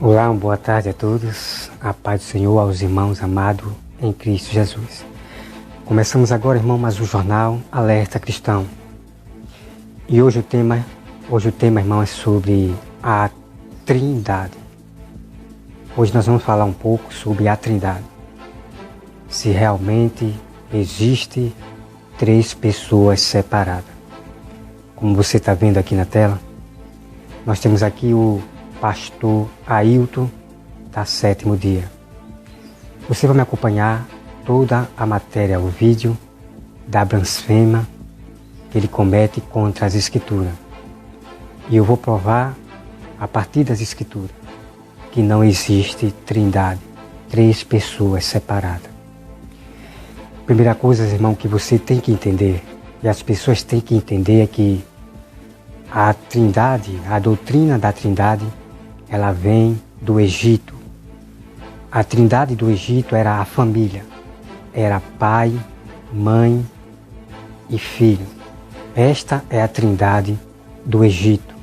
Olá, uma boa tarde a todos, a paz do Senhor aos irmãos amados em Cristo Jesus. Começamos agora, irmão, mais um jornal Alerta Cristão. E hoje o tema, irmão, é sobre a Trindade. Hoje nós vamos falar um pouco sobre a Trindade. Se realmente existe três pessoas separadas. Como você está vendo aqui na tela, nós temos aqui o pastor Ailton da Sétimo Dia. Você vai me acompanhar toda a matéria, o vídeo da blasfema que ele comete contra as Escrituras. E eu vou provar, a partir das Escrituras, que não existe trindade, três pessoas separadas. Primeira coisa, irmão, que você tem que entender, e as pessoas têm que entender, é que a trindade, a doutrina da trindade, ela vem do Egito. A trindade do Egito era a família. Era pai, mãe e filho. Esta é a trindade do Egito.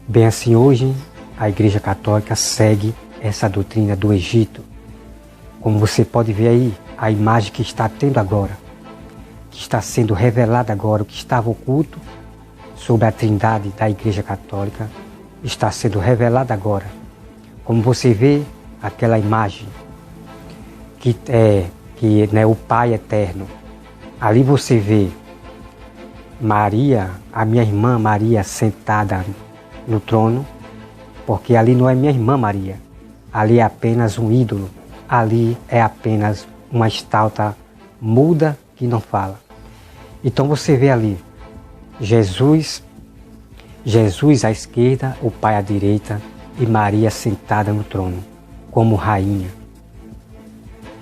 Bem assim, hoje a Igreja Católica segue essa doutrina do Egito. Como você pode ver aí, a imagem que está tendo agora, que está sendo revelada agora, o que estava oculto sobre a trindade da Igreja Católica, está sendo revelada agora. Como você vê aquela imagem, que é o Pai Eterno. Ali você vê Maria, a minha irmã Maria, sentada no trono, porque ali não é minha irmã Maria, ali é apenas um ídolo, ali é apenas uma estátua muda que não fala. Então você vê ali Jesus à esquerda, o Pai à direita e Maria sentada no trono, como rainha.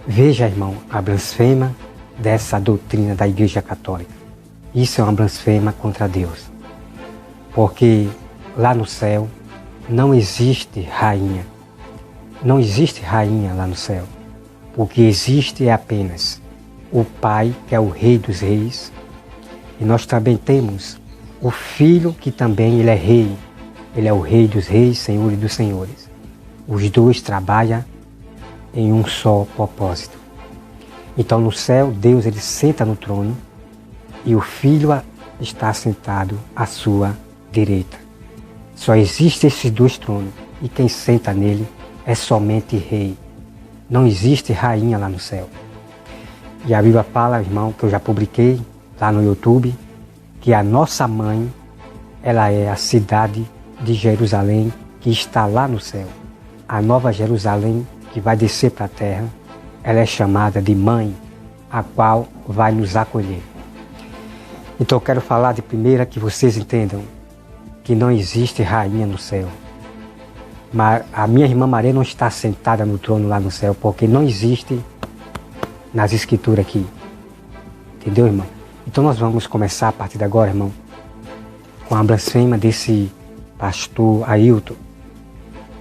Veja, irmão, a blasfema dessa doutrina da Igreja Católica. Isso é uma blasfema contra Deus. Porque lá no céu não existe rainha. Não existe rainha lá no céu. O que existe é apenas o Pai, que é o Rei dos Reis. E nós também temos o Filho, que também ele é Rei. Ele é o Rei dos Reis, Senhor e dos Senhores. Os dois trabalham em um só propósito. Então no céu, Deus ele senta no trono e o Filho está sentado à sua direita. Só existem esses dois tronos e quem senta nele é somente Rei. Não existe rainha lá no céu. E a Bíblia fala, irmão, que eu já publiquei lá no YouTube, que a nossa mãe, ela é a cidade de Jerusalém que está lá no céu. A nova Jerusalém que vai descer para a terra, ela é chamada de mãe, a qual vai nos acolher. Então eu quero falar de primeira que vocês entendam que não existe rainha no céu. Mas a minha irmã Maria não está sentada no trono lá no céu, porque não existe nas Escrituras aqui. Entendeu, irmão? Então nós vamos começar a partir de agora, irmão, com a blasfema desse pastor Ailton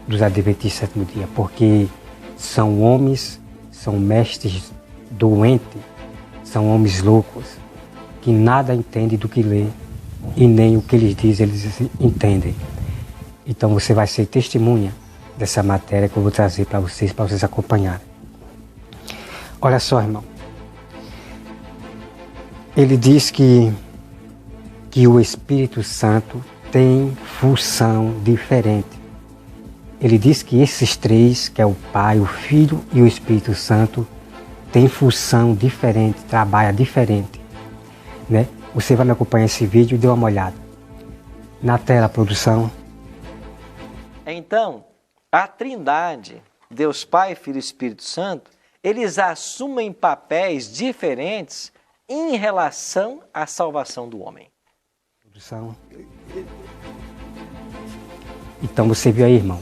dos Adventistas do Sétimo Dia, porque são homens, são mestres doentes, são homens loucos, que nada entendem do que lê e nem o que eles dizem eles entendem. Então você vai ser testemunha dessa matéria que eu vou trazer para vocês acompanharem. Olha só, irmão. Ele diz que o Espírito Santo tem função diferente. Ele diz que esses três, que é o Pai, o Filho e o Espírito Santo, têm função diferente, trabalham diferente. Né? Você vai me acompanhar esse vídeo e dê uma olhada. Na tela, produção. Então, a Trindade, Deus Pai, Filho e Espírito Santo, eles assumem papéis diferentes em relação à salvação do homem. Então você viu aí, irmão,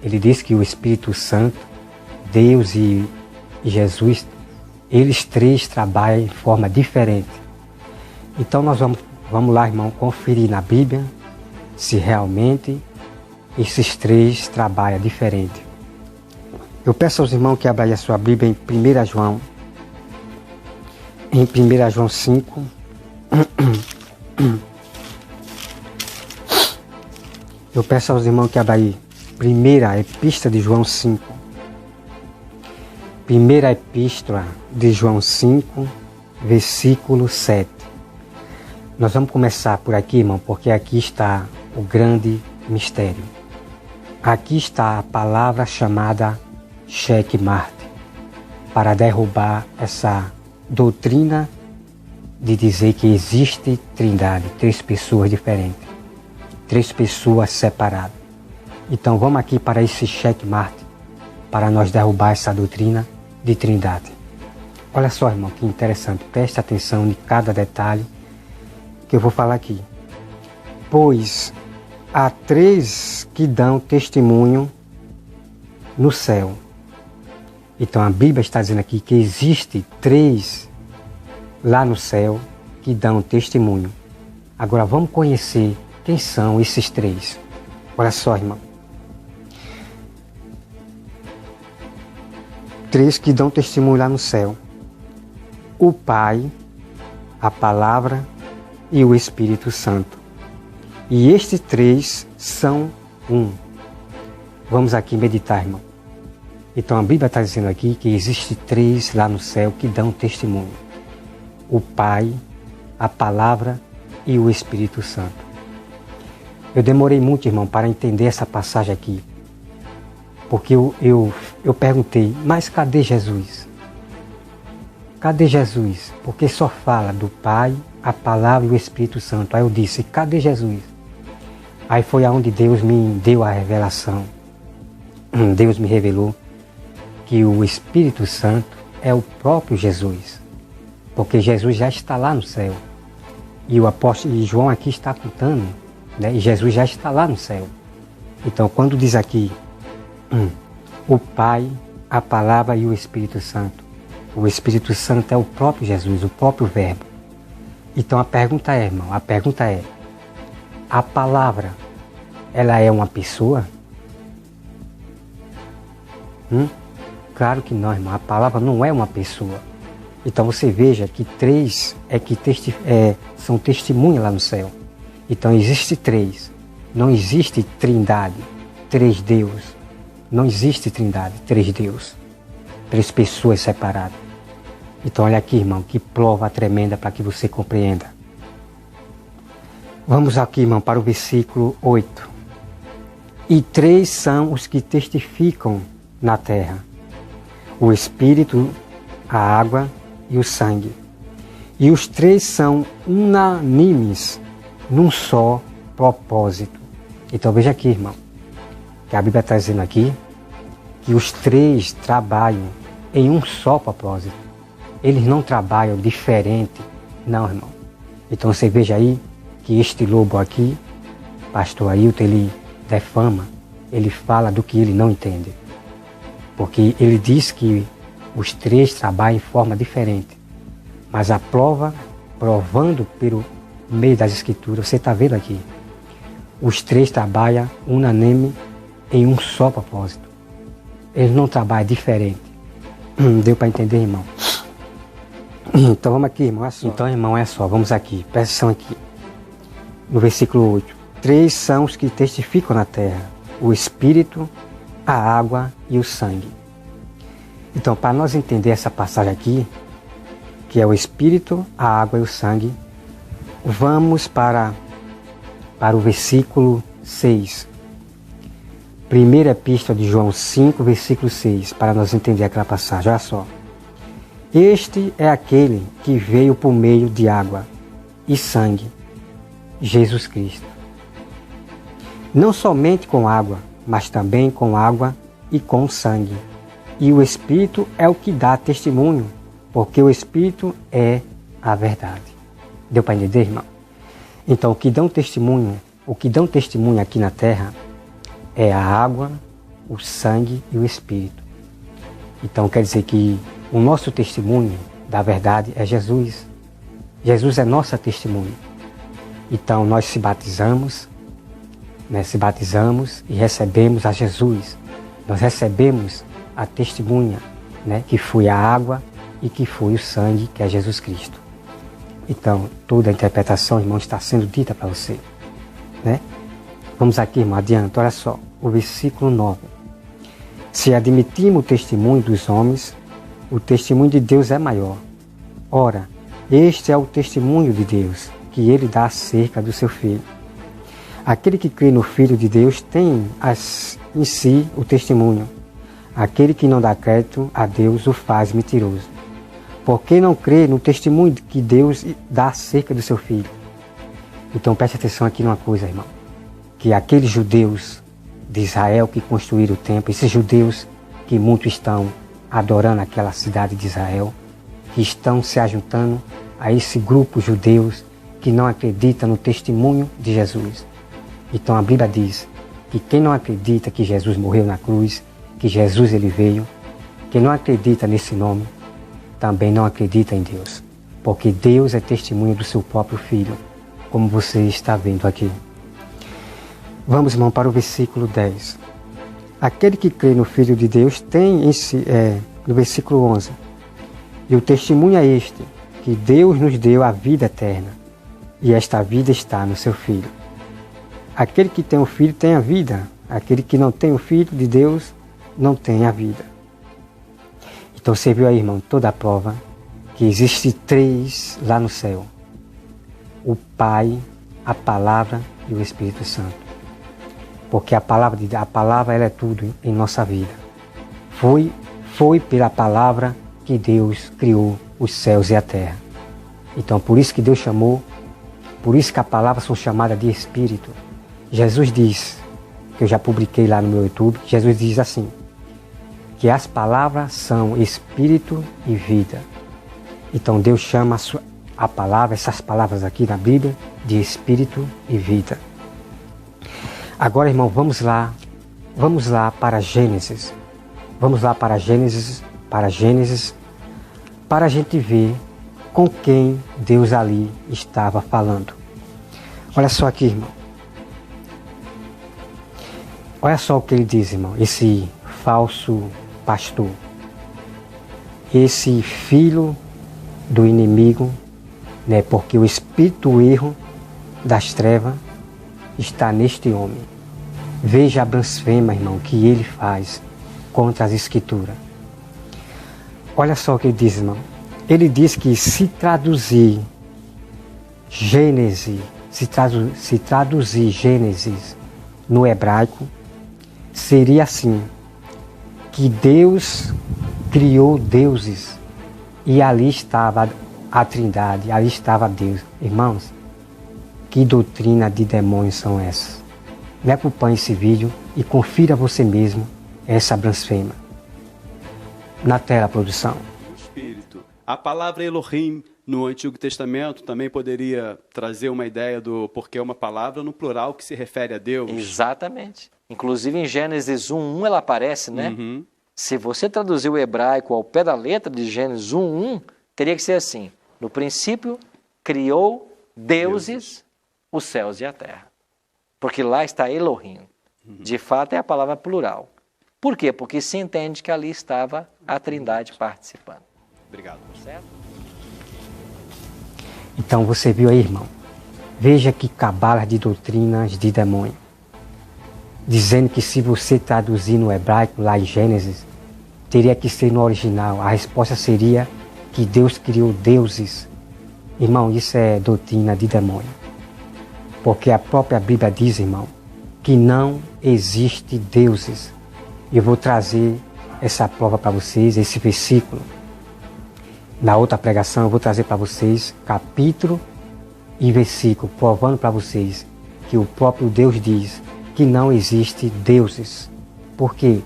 ele diz que o Espírito Santo, Deus e Jesus, eles três trabalham de forma diferente. Então nós vamos lá, irmão, conferir na Bíblia se realmente esses três trabalham diferente. Eu peço aos irmãos que abram a sua Bíblia em 1 João, em 1 João 5, eu peço aos irmãos que abram aí Primeira Epístola de João 5. Primeira Epístola de João 5, versículo 7. Nós vamos começar por aqui, irmão, porque aqui está o grande mistério. Aqui está a palavra chamada checkmate, para derrubar essa doutrina de dizer que existe trindade, 3 pessoas diferentes, 3 pessoas separadas. Então vamos aqui para esse checkmate, para nós derrubar essa doutrina de trindade. Olha só, irmão, que interessante, preste atenção em cada detalhe que eu vou falar aqui. Pois há 3 que dão testemunho no céu. Então a Bíblia está dizendo aqui que existe 3 lá no céu que dão testemunho. Agora vamos conhecer quem são esses 3. Olha só, irmão. 3 que dão testemunho lá no céu. O Pai, a Palavra e o Espírito Santo. E estes 3 são um. Vamos aqui meditar, irmão. Então a Bíblia está dizendo aqui que existe 3 lá no céu que dão testemunho. O Pai, a Palavra e o Espírito Santo. Eu demorei muito, irmão, para entender essa passagem aqui. Porque eu perguntei, mas cadê Jesus? Cadê Jesus? Porque só fala do Pai, a Palavra e o Espírito Santo. Aí eu disse, cadê Jesus? Aí foi aonde Deus me deu a revelação. Deus me revelou que o Espírito Santo é o próprio Jesus. Porque Jesus já está lá no céu. E o apóstolo João aqui está contando, né? E Jesus já está lá no céu. Então quando diz aqui, o Pai, a Palavra e o Espírito Santo. O Espírito Santo é o próprio Jesus, o próprio Verbo. Então a pergunta é, irmão, a Palavra, ela é uma pessoa? Claro que não, irmão, a Palavra não é uma pessoa. Então você veja que 3 são testemunhas lá no céu. Então existe 3, não existe trindade, 3 Deus. Não existe trindade, 3 Deus, 3 pessoas separadas. Então olha aqui, irmão, que prova tremenda para que você compreenda. Vamos aqui, irmão, para o versículo 8. E 3 são os que testificam na terra: o Espírito, a água e o sangue. E os 3 são unânimes num só propósito. Então veja aqui, irmão, que a Bíblia está dizendo aqui que os 3 trabalham em um só propósito. Eles não trabalham diferente, não, irmão. Então você veja aí que este lobo aqui, pastor Ailton, ele defama, ele fala do que ele não entende. Porque ele diz que os 3 trabalham em forma diferente. Mas a prova, provando pelo meio das Escrituras, você está vendo aqui, os 3 trabalham unânime em um só propósito. Eles não trabalham diferente. Deu para entender, irmão? Então vamos aqui, irmão. Então, irmão, é só. Vamos aqui. Presta atenção aqui. No versículo 8. 3 são os que testificam na terra: o Espírito, a água e o sangue. Então, para nós entender essa passagem aqui, que é o Espírito, a água e o sangue, vamos para o versículo 6. Primeira Epístola de João 5, versículo 6, para nós entender aquela passagem. Olha só. Este é aquele que veio por meio de água e sangue, Jesus Cristo. Não somente com água, mas também com água e com sangue. E o Espírito é o que dá testemunho, porque o Espírito é a verdade. Deu para entender, irmão? Então, o que dão testemunho aqui na terra é a água, o sangue e o Espírito. Então quer dizer que o nosso testemunho da verdade é Jesus. Jesus é nossa testemunha. Então nós se batizamos e recebemos a Jesus. Nós recebemos a testemunha, que foi a água e que foi o sangue, que é Jesus Cristo. Então toda a interpretação, irmão, está sendo dita para você. Vamos aqui, irmão, adiante, olha só, o versículo 9. Se admitirmos o testemunho dos homens, o testemunho de Deus é maior. Ora, este é o testemunho de Deus, que ele dá acerca do seu Filho. Aquele que crê no Filho de Deus tem em si o testemunho. Aquele que não dá crédito a Deus o faz mentiroso. Porque não crê no testemunho que Deus dá acerca do seu Filho. Então preste atenção aqui numa coisa, irmão. Que aqueles judeus de Israel que construíram o templo, esses judeus que muitos estão adorando aquela cidade de Israel, que estão se ajuntando a esse grupo judeus que não acredita no testemunho de Jesus. Então a Bíblia diz que quem não acredita que Jesus morreu na cruz, que Jesus ele veio, quem não acredita nesse nome, também não acredita em Deus. Porque Deus é testemunho do seu próprio Filho, como você está vendo aqui. Vamos, irmão, para o versículo 10. Aquele que crê no Filho de Deus tem em si, no versículo 11, e o testemunho é este, que Deus nos deu a vida eterna, e esta vida está no seu Filho. Aquele que tem o Filho tem a vida, aquele que não tem o Filho de Deus não tem a vida. Então você viu aí, irmão, toda a prova que existe 3 lá no céu. O Pai, a Palavra e o Espírito Santo. Porque a palavra ela é tudo em nossa vida. Foi pela palavra que Deus criou os céus e a terra. Então por isso que Deus chamou, por isso que a palavra são chamadas de Espírito. Jesus diz, que eu já publiquei lá no meu YouTube, Jesus diz assim, que as palavras são Espírito e vida. Então Deus chama a palavra, essas palavras aqui na Bíblia, de Espírito e vida. Agora, irmão, vamos lá para Gênesis. Vamos lá para Gênesis, para a gente ver com quem Deus ali estava falando. Olha só aqui, irmão. Olha só o que ele diz, irmão, esse falso pastor. Esse filho do inimigo, né, porque o espírito do erro das trevas está neste homem. Veja a blasfêmia, irmão, que ele faz contra as Escrituras. Olha só o que ele diz, irmão. Ele diz que se traduzir Gênesis, se traduzir Gênesis no hebraico, seria assim, que Deus criou deuses e ali estava a Trindade, ali estava Deus. Irmãos, que doutrina de demônios são essas? Me acompanhe esse vídeo e confira você mesmo essa blasfêmia. Na tela, produção. Espírito. A palavra Elohim no Antigo Testamento também poderia trazer uma ideia do porquê uma palavra no plural que se refere a Deus. Exatamente. Inclusive em Gênesis 1:1 ela aparece, né? Uhum. Se você traduzir o hebraico ao pé da letra de Gênesis 1:1, teria que ser assim. No princípio, criou deuses os céus e a terra. Porque lá está Elohim. De fato, é a palavra plural. Por quê? Porque se entende que ali estava a Trindade participando. Obrigado. Certo? Então você viu aí, irmão. Veja que cabala de doutrinas de demônio. Dizendo que se você traduzir no hebraico, lá em Gênesis, teria que ser no original. A resposta seria que Deus criou deuses. Irmão, isso é doutrina de demônio. Porque a própria Bíblia diz, irmão, que não existe deuses. Eu vou trazer essa prova para vocês, esse versículo. Na outra pregação eu vou trazer para vocês capítulo e versículo, provando para vocês que o próprio Deus diz que não existe deuses. Por quê?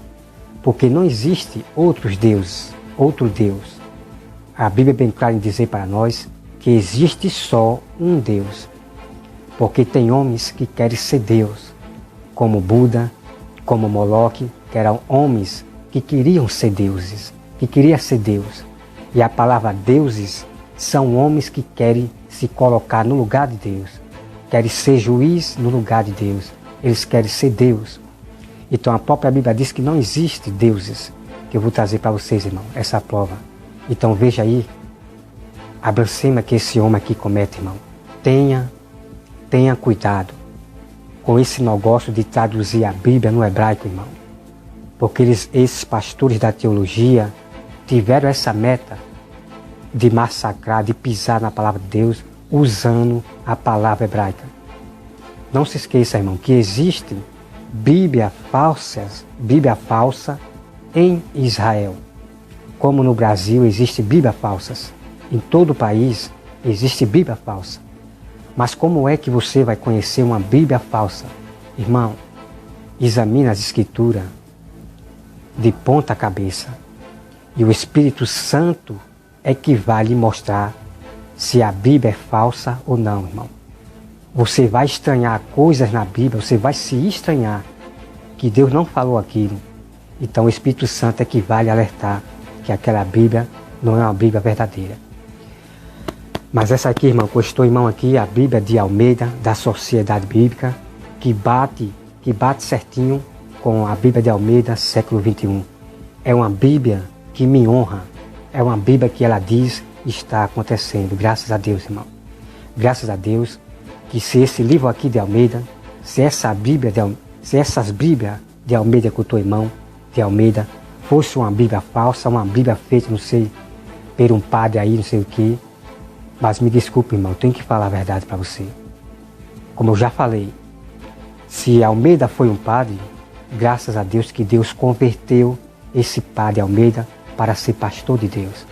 Porque não existe outros deuses, outro Deus. A Bíblia é bem clara em dizer para nós que existe só um Deus. Porque tem homens que querem ser Deus, como Buda, como Moloque, que eram homens que queriam ser deuses, que queriam ser Deus. E a palavra deuses são homens que querem se colocar no lugar de Deus, querem ser juiz no lugar de Deus, eles querem ser Deus. Então a própria Bíblia diz que não existe deuses, que eu vou trazer para vocês, irmão, essa prova. Então veja aí a blasfêmia que esse homem aqui comete, irmão. Tenha cuidado com esse negócio de traduzir a Bíblia no hebraico, irmão. Porque esses pastores da teologia tiveram essa meta de massacrar, de pisar na palavra de Deus, usando a palavra hebraica. Não se esqueça, irmão, que existe Bíblia falsa em Israel. Como no Brasil existe Bíblia falsas. Em todo o país existe Bíblia falsa. Mas como é que você vai conhecer uma Bíblia falsa? Irmão, examine as Escrituras de ponta cabeça. E o Espírito Santo é que vai lhe mostrar se a Bíblia é falsa ou não, irmão. Você vai estranhar coisas na Bíblia, você vai se estranhar que Deus não falou aquilo. Então o Espírito Santo é que vai lhe alertar que aquela Bíblia não é uma Bíblia verdadeira. Mas essa aqui, irmão, que eu estou em mão aqui, a Bíblia de Almeida, da Sociedade Bíblica, que bate certinho com a Bíblia de Almeida, século 21. É uma Bíblia que me honra. É uma Bíblia que ela diz está acontecendo. Graças a Deus, irmão. Graças a Deus que se esse livro aqui de Almeida, se essas Bíblias de Almeida que eu estou em mão, de Almeida, fosse uma Bíblia falsa, uma Bíblia feita, não sei, por um padre aí, não sei o que. Mas me desculpe, irmão, eu tenho que falar a verdade para você. Como eu já falei, se Almeida foi um padre, graças a Deus que Deus converteu esse padre Almeida para ser pastor de Deus.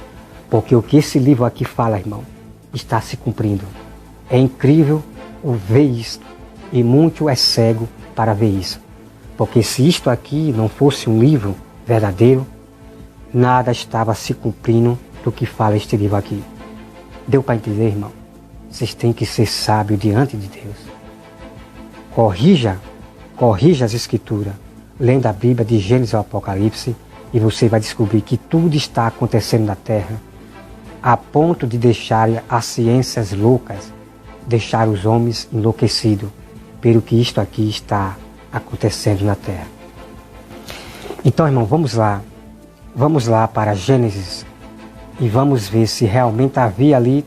Porque o que esse livro aqui fala, irmão, está se cumprindo. É incrível ver isso. E muito é cego para ver isso. Porque se isto aqui não fosse um livro verdadeiro, nada estava se cumprindo do que fala este livro aqui. Deu para entender, irmão? Vocês têm que ser sábios diante de Deus. Corrija as Escrituras, lendo a Bíblia de Gênesis ao Apocalipse, e você vai descobrir que tudo está acontecendo na Terra, a ponto de deixar as ciências loucas, deixar os homens enlouquecidos, pelo que isto aqui está acontecendo na Terra. Então, irmão, vamos lá para Gênesis e vamos ver se realmente havia ali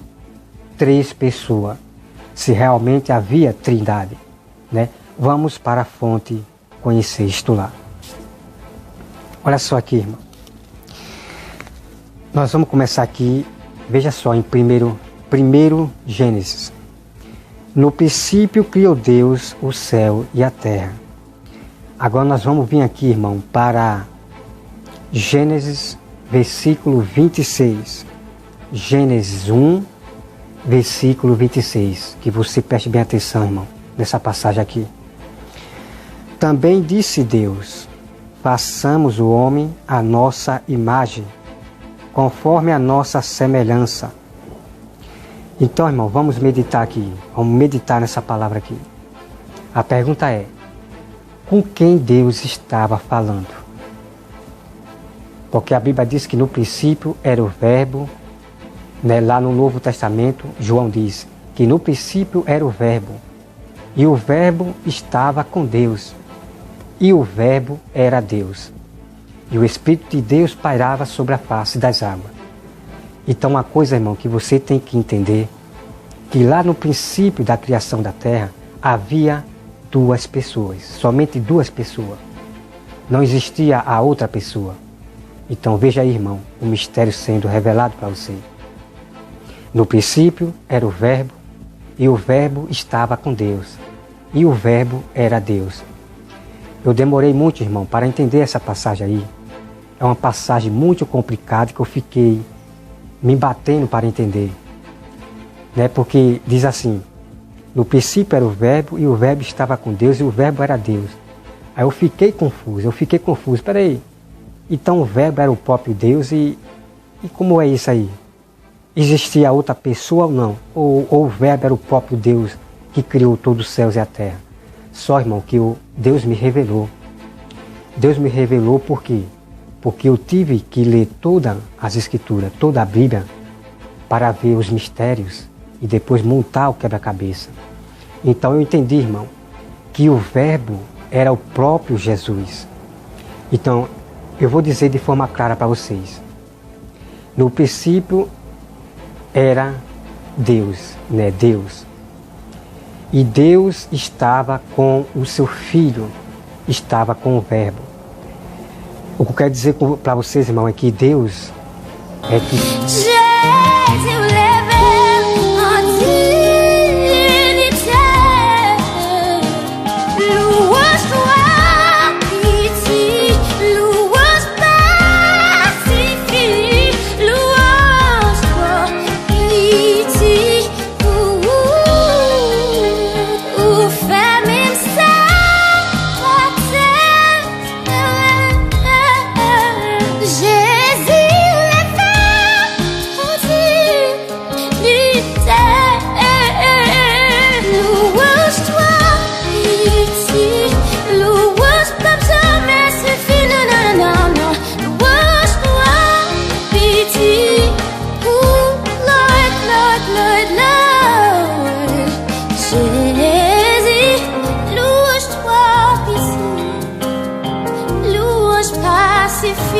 3 pessoas, se realmente havia trindade, né? Vamos para a fonte conhecer isto lá. Olha só aqui, irmão. Nós vamos começar aqui, veja só, em primeiro Gênesis. No princípio criou Deus o céu e a terra. Agora nós vamos vir aqui, irmão, para Gênesis, versículo 26. Gênesis 1, versículo 26. Que você preste bem atenção, irmão, nessa passagem aqui. Também disse Deus: façamos o homem à nossa imagem, conforme a nossa semelhança. Então, irmão, vamos meditar aqui. Vamos meditar nessa palavra aqui. A pergunta é: com quem Deus estava falando? Porque a Bíblia diz que no princípio era o Verbo, né? Lá no Novo Testamento, João diz que no princípio era o Verbo, e o Verbo estava com Deus, e o Verbo era Deus, e o Espírito de Deus pairava sobre a face das águas. Então, uma coisa, irmão, que você tem que entender, que lá no princípio da criação da terra, havia 2 pessoas, somente 2 pessoas. Não existia a outra pessoa. Então, veja aí, irmão, o mistério sendo revelado para você. No princípio era o Verbo, e o Verbo estava com Deus, e o Verbo era Deus. Eu demorei muito, irmão, para entender essa passagem aí. É uma passagem muito complicada que eu fiquei me batendo para entender, né? Porque diz assim: no princípio era o Verbo, e o Verbo estava com Deus, e o Verbo era Deus. Aí eu fiquei confuso. Espera aí, então o Verbo era o próprio Deus, e como é isso aí? Existia outra pessoa ou não? Ou o Verbo era o próprio Deus que criou todos os céus e a terra? Só, irmão, que Deus me revelou. Deus me revelou por quê? Porque eu tive que ler todas as Escrituras, toda a Bíblia, para ver os mistérios e depois montar o quebra-cabeça. Então eu entendi, irmão, que o Verbo era o próprio Jesus. Então, eu vou dizer de forma clara para vocês. No princípio era Deus, né? Deus. E Deus estava com o seu Filho, estava com o Verbo. O que eu quero dizer para vocês, irmão, é que Deus é que... Louange pacifique.